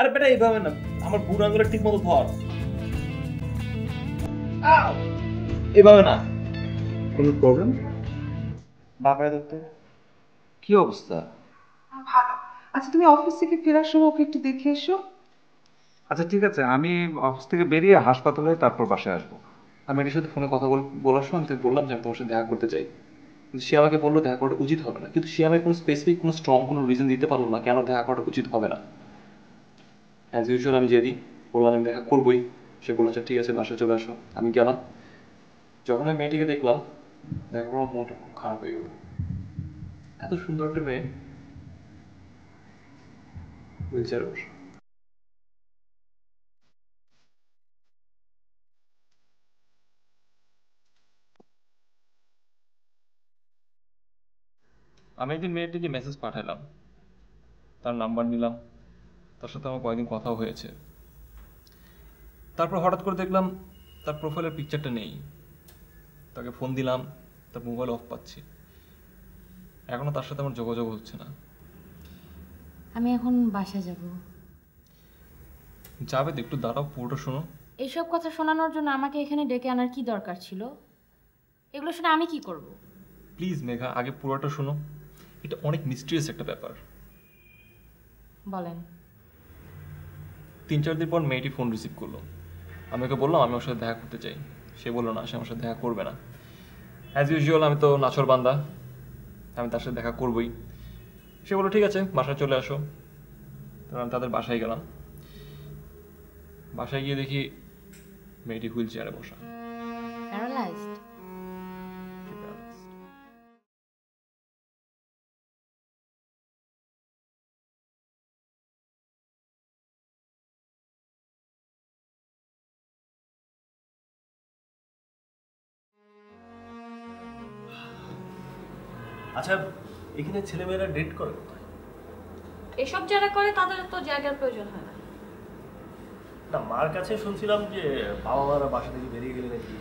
আরে বেটা এইভাবে না, আমার বুড়ো আঙুলের ঠিক মতো ধর। এভাবে না। কোনো প্রবলেম? বাপায় ধরতে। কি অবস্থা? ভালো। আচ্ছা তুমি অফিস থেকে ফেরার সময় ওকে একটু দেখে এসো। আচ্ছা ঠিক আছে, আমি অফিস থেকে বেরিয়ে হাসপাতালে তারপর বাসায় আসবো। আমি এটার সাথে ফোনে কথা বলার সময় আমি তোকে বললাম যে আমি তোমার সাথে দেখা করতে চাই, কিন্তু সে আমাকে বললো দেখা করাটা উচিত হবে না, কিন্তু সে আমাকে কোনো স্পেসিফিক কোনো স্ট্রং কোনো রিজন দিতে পারলো না কেন দেখা করাটা উচিত হবে না। অ্যাজ ইউজুয়াল আমি যেদি বললাম আমি দেখা করবোই, সে বললো আচ্ছা ঠিক আছে বাসায় চলে আসো। আমি গেলাম, যখন আমি মেয়েটিকে দেখলাম দেখা করার মনটা খুব খারাপ হয়ে গেল। এত সুন্দর একটা মেয়ে, হুইল চেয়ারে বসে। আমি একদিন মেয়েটিকে মেসেজ পাঠালাম, তার নাম্বার নিলাম, তার সাথে আমার কয়েকদিন কথাও হয়েছে। তারপর হঠাৎ করে দেখলাম তার প্রোফাইলের পিকচারটা নেই। তাকে ফোন দিলাম, তার মোবাইল অফ পাচ্ছি, এখনো তার সাথে আমার যোগাযোগ হচ্ছে না। আমি এখন বাসায় যাব। যাবে তো, একটু দাঁড়াও, পুরোটা শোনো। এইসব কথা শোনানোর জন্য আমাকে এখানে ডেকে আনার কি দরকার ছিল? এগুলো শুনে আমি কি করব? প্লিজ মেঘা, আগে পুরোটা শোনো, এটা অনেক মিস্ট্রিয়াস একটা ব্যাপার। বলেন। 3-4 দিন পর মেয়েটি ফোন রিসিভ করলো। আমি ওকে বললাম আমি ওর সাথে দেখা করতে চাই। সে বললো না, সে আমার সাথে দেখা করবে না। অ্যাজ ইউজুয়াল আমি তো নাছর বান্দা, আমি তার সাথে দেখা করবই। সে বললো ঠিক আছে বাসায় চলে আসো। তারপর আমি তাদের বাসায় গেলাম। বাসায় গিয়ে দেখি মেয়েটি হুইল চেয়ারে বসা। প্যারালাইজড? আচ্ছা, এখানে ছেলেমেয়েরা ডেট করে কোথায়? এসব যারা করে তাদের তো জায়গার প্রয়োজন হয় না। না, মার কাছে শুনছিলাম যে বাবা মারা বাসা থেকে বেরিয়ে গেলে নাকি।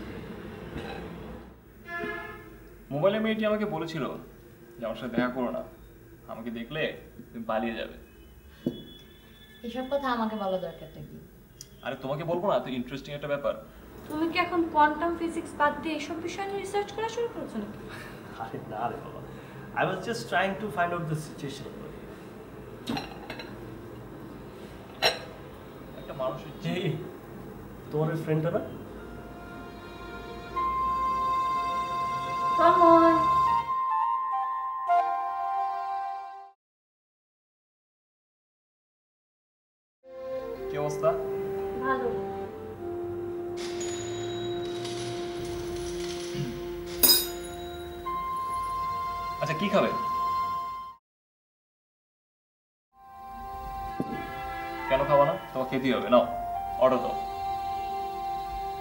মোবাইলে মেয়েটি আমাকে বলেছিল যে আমার সাথে দেখা করো না, আমাকে দেখলে তুমি পালিয়ে যাবে। এসব কথা আমাকে বলা দরকারটা কি? আরে তোমাকে বলবো না, এত ইন্টারেস্টিং একটা ব্যাপার। তুমি কি এখন কোয়ান্টাম ফিজিক্স বাদ দিয়ে এসব বিষয় নিয়ে রিসার্চ করা শুরু করেছো নাকি? আরে না রে বাবা, I was just trying to find out the situation. একটা মানুষের যে তোমার ফ্রেন্ডটা না? তন্ময়, কি অবস্থা? ভালো। আচ্ছা কি খাবে? কেন খাবো না? তোমাকে খেতেই হবে, নাও অর্ডার দাও।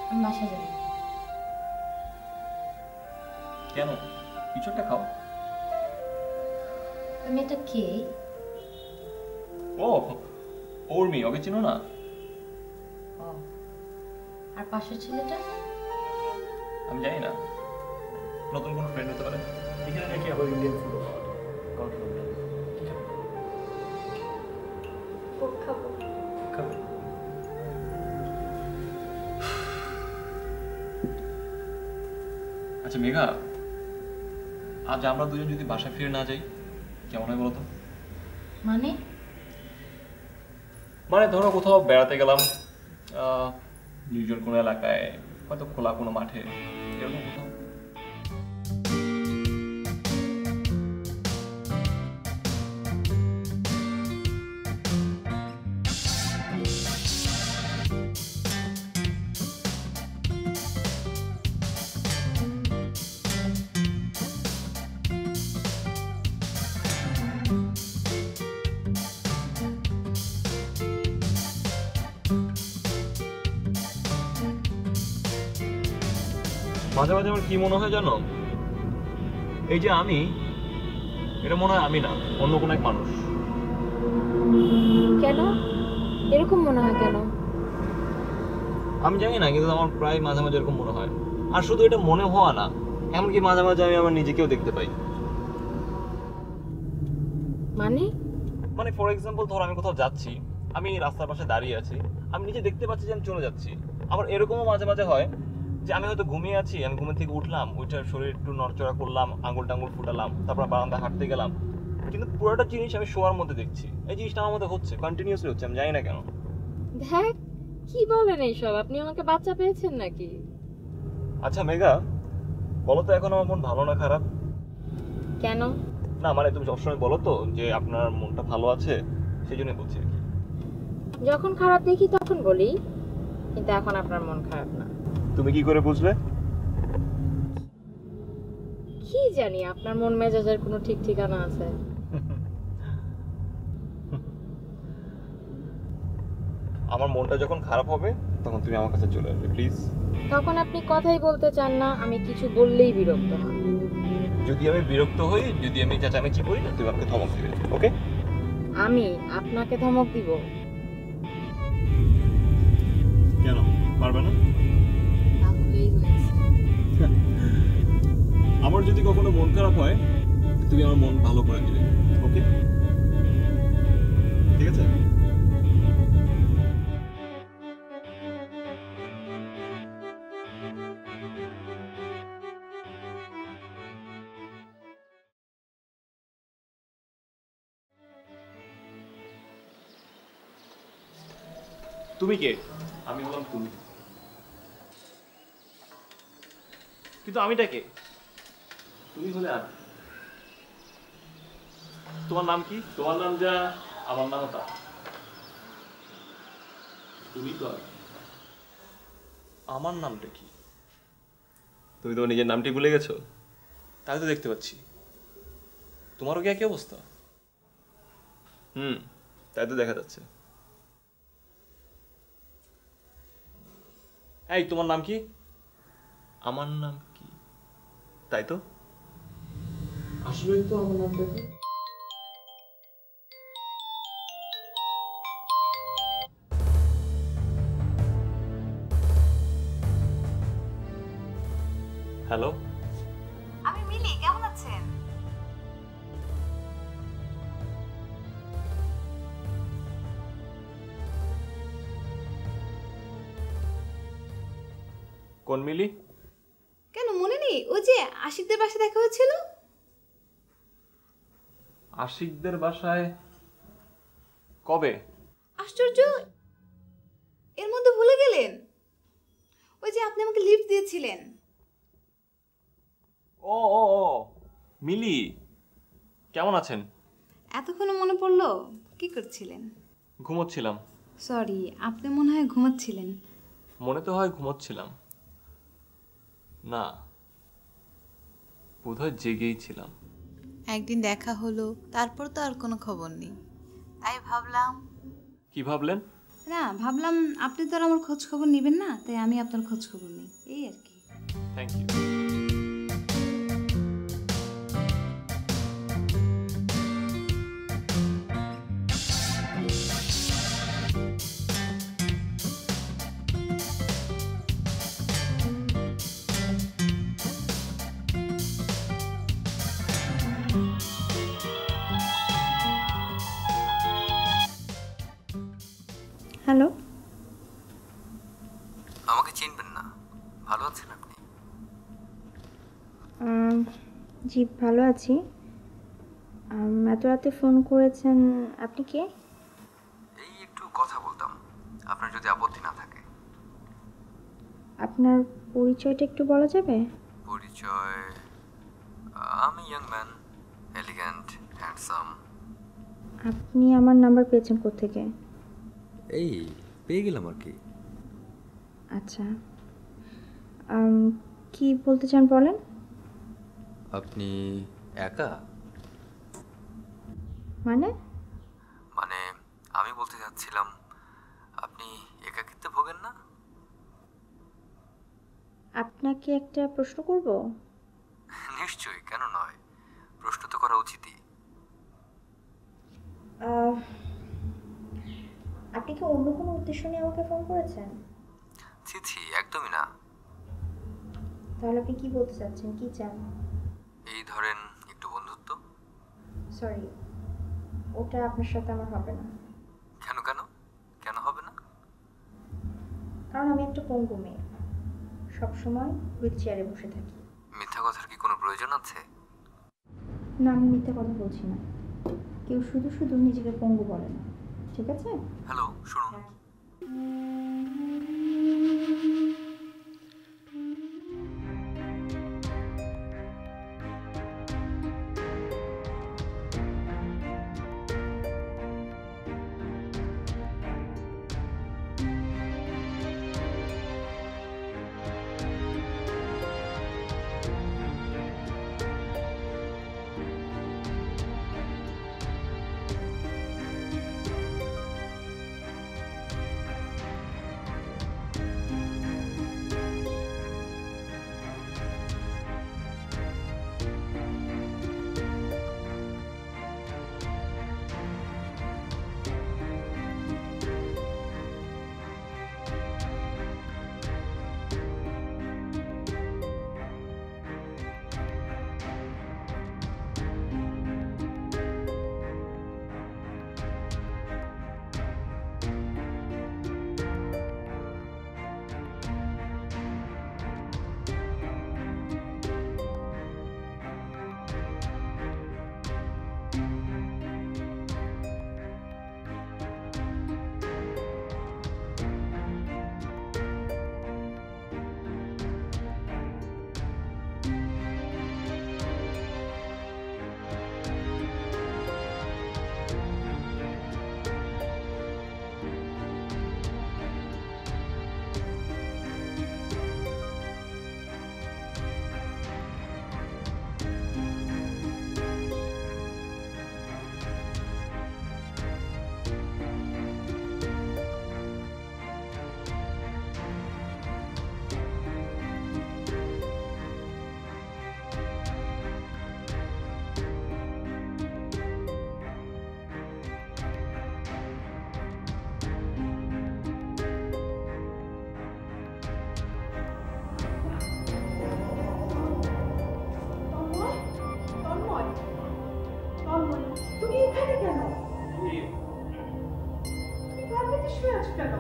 আমি বাসায় যাব। কেন? কিছু একটা খাও। আমি এটা কে? ও উর্মি, ওকে চিনো না? ও, আর পাশের ছেলেটা? আমি জানি না, নতুন কোনো ফ্রেন্ড হতে পারে। এখানে নাকি আবার ইন্ডিয়ান ফুড কন্টিনেন্টাল। খাবো। খাবে? আচ্ছা মেঘা, আজ আমরা দুজন যদি বাসায় ফিরে না যাই কেমন হয় বলো তো? মানে? মানে ধরো কোথাও বেড়াতে গেলাম, নির্জন কোনো এলাকায়, হয়তো খোলা কোনো মাঠে, এরকম কোথাও। মাঝে মাঝে আমার কি মনে হয় জানো, এই যে আমি, এটা মনে হয় আমি না, অন্য কোনো এক মানুষ। কেন এরকম মনে হয় কেন? আমি জানি না, কিন্তু আমার প্রায় মাঝে মাঝে এরকম মনে হয়। আর শুধু এটা মনে হওয়া না, এমনকি মাঝে মাঝে আমি আমার নিজেকেও দেখতে পাই। মানে? মানে ফর এক্সাম্পল ধর আমি কোথাও যাচ্ছি, আমি রাস্তার পাশে দাঁড়িয়ে আছি, আমি নিজে দেখতে পাচ্ছি যে আমি চলে যাচ্ছি। আবার এরকমও মাঝে মাঝে হয় যে আমি হয়তো ঘুমিয়ে আছি, আমি ঘুমের থেকে উঠলাম, উঠে শরীর একটু নড়চড়া করলাম, আঙুল টাঙ্গুল ফুটালাম, তারপর বারান্দায় হাঁটতে গেলাম, কিন্তু পুরোটা জিনিস আমি শোয়ার মধ্যে দেখছি। এই জিনিসটা আমার মধ্যে হচ্ছে, কন্টিনিউয়াসলি হচ্ছে, আমি জানি না কেন। দেখ কি বলেন এইসব, আপনি আমাকে বাচ্চা পেয়েছেন নাকি? আচ্ছা মেঘা, বলো তো এখন আমার মন ভালো না খারাপ? কেন? না মানে তুমি সবসময় বলো তো যে আপনার মনটা ভালো আছে, সেই জন্যই বলছি আর কি। যখন খারাপ দেখি তখন বলি, কিন্তু এখন আপনার মন খারাপ না। তুমি কি করে বুঝলে? কি জানি আপনার মন মেজাজের কোনো ঠিক ঠিকানা আছে? আমার মনটা যখন খারাপ হবে তখন তুমি আমার কাছে চলে আসবে প্লিজ। তখন আপনি কথাই বলতে চান না, আমি কিছু বললেই বিরক্ত হন। যদি আমি বিরক্ত হই, যদি আমি চেঁচামেচি করি না, তুমি আমাকে ধমক দিবে, ওকে? আমি আপনাকে ধমক দিব? কেন পারবে না? তাহলেই হয়েছে। আমার যদি কখনো মন খারাপ হয়, তুমি আমার মন ভালো করে দিবে, ওকে? ঠিক আছে? তুমি কে? আমি বললাম তুমি। কিন্তু আমিটা কে? তুমি হলে আমি। তোমার নাম কি? তোমার নাম যা, আমার নামও তা। তুমি তো আমি। আমার নামটা কি? তুমি তোমার নিজের নামটি ভুলে গেছো? তাই তো দেখতে পাচ্ছি। তোমারও কি একই অবস্থা? তাই তো দেখা যাচ্ছে। এই তোমার নাম কি? আমার নাম কি? তাই তো। আসলেই তো আমার নামটা কি? হ্যালো, আমি মিলি, কেমন আছেন? কোন মিলি? কেন মনে নেই? ওই যে আশিকদের বাসায় দেখা হয়েছিল। আশিকদের বাসায়? কবে? আশ্চর্য, এর মধ্যে ভুলে গেলেন? ওই যে আপনি আমাকে লিফট দিয়েছিলেন। ও ও ও, মিলি, কেমন আছেন? এতক্ষণও মনে পড়লো? কি করছিলেন? ঘুমোচ্ছিলাম। সরি, আপনি মনে হয় ঘুমাচ্ছিলেন। মনে তো হয় ঘুমোচ্ছিলাম, না বোধহয় জেগেই ছিলাম। একদিন দেখা হলো, তারপর তো আর কোনো খবর নেই, তাই ভাবলাম। কি ভাবলেন? না, ভাবলাম আপনি তো আর আমার খোঁজ খবর নেবেন না, তাই আমি আপনার খোঁজ খবর নিই, এই আর কি। Thank you. হ্যালো, আমাকে চিনবেন না, ভালো আছেন আপনি? জি ভালো আছি। এত রাতে ফোন করেছেন, আপনি কে? এই একটু কথা বলতাম, আপনার যদি আপত্তি না থাকে। আপনার পরিচয়টা একটু বলা যাবে? পরিচয়, আমি ইয়াং ম্যান, এলিগ্যান্ট, হ্যান্ডসাম। আপনি আমার নাম্বার পেয়েছেন কোত্থেকে? এই পেয়ে গেলাম আর কি। আচ্ছা, কি বলতে চান বলেন। আপনি একা? মানে? মানে আমি বলতে চাচ্ছিলাম, আপনি একাকিত্বে ভোগেন না? আপনাকে একটা প্রশ্ন করব? নিশ্চয়ই, কেন নয়, প্রশ্ন তো করা উচিতই। আপনি কি অন্য কোনো উদ্দেশ্য নিয়ে আমাকে ফোন করেছেন? ছি ছি, একদমই না। তাহলে আপনি কি বলতে চাচ্ছেন, কি চান? এই ধরেন একটু বন্ধুত্ব। সরি, ওটা আপনার সাথে আমার হবে না। কেন কেন? কারণ আমি একটা পঙ্গু মেয়ে, সবসময় হুইল চেয়ারে বসে থাকি। মিথ্যা কথার কি কোনো প্রয়োজন আছে? না, আমি মিথ্যা কথা বলছি না। কেউ শুধু শুধু নিজেকে পঙ্গু বলে না, ঠিক আছে? হ্যালো, শুনুন। তুমি এখানে কেন? তুমি ভাবতে শুয়ে আছো কেন?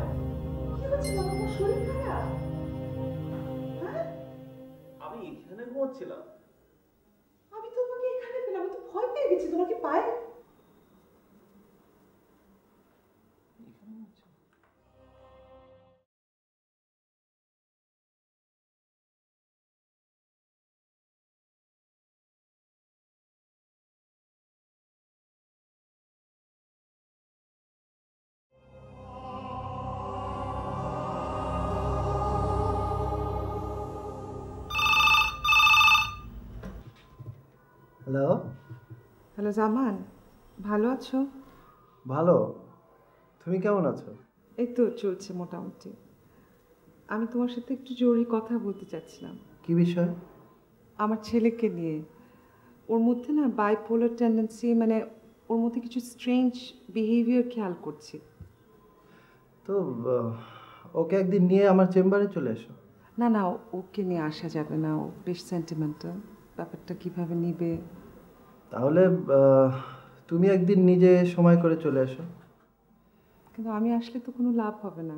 কি হচ্ছে বাবা, তোমার শরীর খারাপ? হ্যাঁ, আমি এখানে ঘুমাচ্ছিলাম। আমি তোমাকে এখানে পেলাম, আমি তো ভয় পেয়ে গেছি। তোমার কি পায়ে? হ্যালো। হ্যালো জামান, ভালো আছো? ভালো, তুমি কেমন আছো? এই তো চলছে মোটামুটি। আমি তোমার সাথে একটু জরুরি কথা বলতে চাচ্ছিলাম। কি বিষয়? আমার ছেলেকে নিয়ে। ওর মধ্যে না বাইপোলার টেন্ডেন্সি, মানে ওর মধ্যে কিছু স্ট্রেঞ্জ বিহেভিয়ার খেয়াল করছি। তো ওকে একদিন নিয়ে আমার চেম্বারে চলে এসো। না না, ওকে নিয়ে আসা যাবে না, ও বেশ সেন্টিমেন্টাল। ব্যাপারটা কিভাবে নিবে? তাহলে তুমি একদিন নিজে সময় করে চলে এসো। কিন্তু আমি আসলে তো কোনো লাভ হবে না।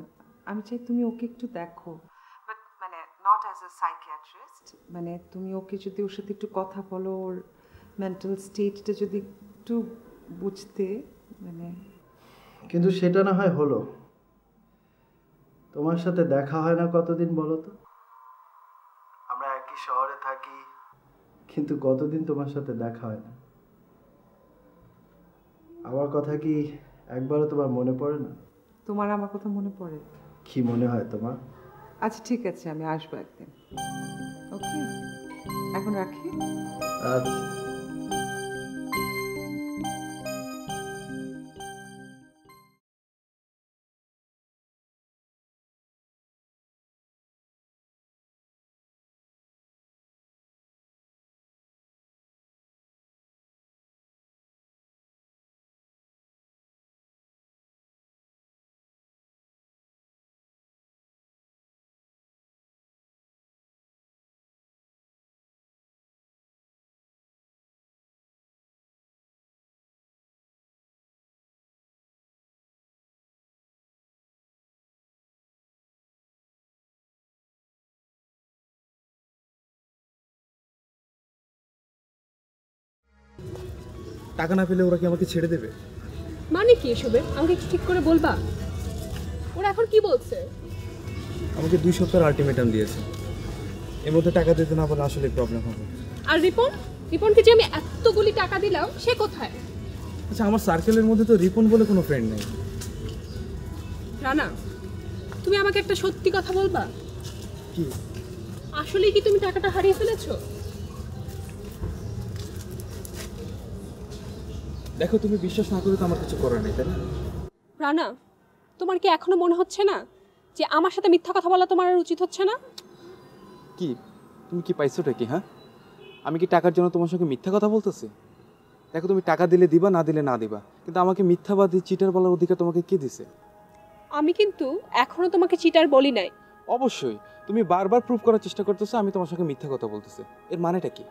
আমি চাই তুমি ওকে একটু দেখো, বাট মানে নট অ্যাজ আ সাইকিয়াট্রিস্ট। মানে তুমি ওকে যদি ওর সাথে একটু কথা বলো, ওর মেন্টাল স্টেটটা যদি একটু বুঝতে, মানে। কিন্তু সেটা না হয় হলো। তোমার সাথে দেখা হয় না কতদিন বলো তো? আমরা একই শহরে থাকি, কিন্তু কতদিন তোমার সাথে দেখা হয় না। আমার কথা কি একবারও তোমার মনে পড়ে না? তোমার আমার কথা মনে পড়ে? কি মনে হয় তোমার? আচ্ছা ঠিক আছে, আমি আসবো একদিন। ওকে, এখন রাখি। আচ্ছা। টাকা না পেলে ওরা কি আমাকে ছেড়ে দেবে? মানে কি এসবের? আমাকে ঠিক করে বলবা? ওরা এখন কি বলছে? আমাকে 2 সপ্তাহের আলটিমেটাম দিয়েছে, এর মধ্যে টাকা দিতে না পারলে আসলে প্রবলেম হবে। আর রিপন, রিপনকে যে আমি এতগুলি টাকা দিলাম সে কোথায়? আচ্ছা, আমার সার্কেলের মধ্যে তো রিপন বলে কোনো ফ্রেন্ড নেই। রানা, তুমি আমাকে একটা সত্যি কথা বলবা? কি? আসলে কি তুমি টাকাটা হারিয়ে ফেলেছো? দেখো, তুমি বিশ্বাস না করে তো আমার কিছু করার নেই, তাই না? রানা, তোমার কি এখনো মনে হচ্ছে না যে আমার সাথে মিথ্যা কথা বলা তোমার আর উচিত হচ্ছে না? কি তুমি কি পাইছোটা কি? হ্যাঁ, আমি কি টাকার জন্য তোমার সঙ্গে মিথ্যা কথা বলতেছি? দেখো, তুমি টাকা দিলে দিবা, না দিলে না দিবা, কিন্তু আমাকে মিথ্যাবাদী চিটার বলার অধিকার তোমাকে কে দিছে? আমি কিন্তু এখনো তোমাকে চিটার বলি নাই। অবশ্যই তুমি বারবার প্রুভ করার চেষ্টা করতেছো আমি তোমার সঙ্গে মিথ্যা কথা বলতেছি। এর মানেটা কি?